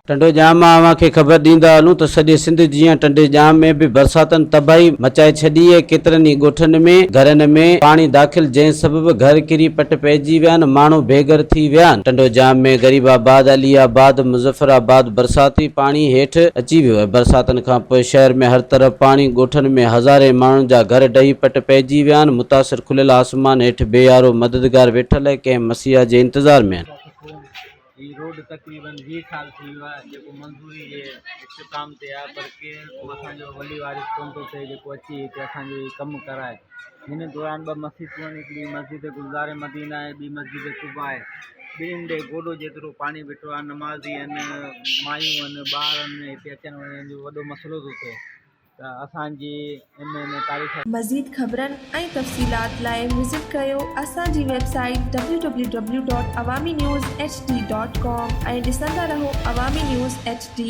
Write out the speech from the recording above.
टंडो जाम मां अव्हांखे ख़बर ॾींदा हलूं त सॼे सिंध जीअं टंडे जाम में बि बरसातनि तबाही मचाए छॾी आहे। केतिरनि ई ॻोठनि में घरनि में पाणी दाख़िल, जंहिं सबबि घर किरी पट पइजी विया आहिनि, माण्हू बेघर थी विया आहिनि। टंडो जाम में गरीबाबाद, अलीआबाद, मुज़फ़राबाद बरसाती पाणी हेठि अची वियो आहे। बरसातनि खां पोइ शहर में हर तरफ़ पाणी, ॻोठनि में हज़ारे माण्हुनि जा घर ॾही पट पइजी विया आहिनि। मुतासिर खुलियल आसमान हेठि बेयारो मददगार वेठल आहे, कंहिं मसीहा जे इंतज़ार में आहिनि। ये रोड तकरीबन 20 साल थी वियो आहे जेको मंज़ूरी जे इख़्तिताम ते आहे, पर केरु असांजो वली वारिस कोन थो थिए जेको अची हिते असांजो ही कमु कराए। हिन दौरान 2 मस्जिदूं आहिनि, हिकिड़ी मस्जिद गुलज़ार मदीना आहे, ॿी मस्जिद कुबा आहे। ॿिन्हिनि ॾे गोॾो जेतिरो पाणी बीठो आहे। नमाज़ी आहिनि, मायूं आहिनि, ॿार आहिनि, हिते अचण वञण जो वॾो मसइलो थो थिए। त असांजी इन तारीख़ मज़ीद ख़बरनि ऐं तफ़सीलात लाइ विज़िट कयो असांजी वेबसाइट www.awamiNewsHD.com ऐं ॾिसंदा रहो अवामी न्यूज़ HD।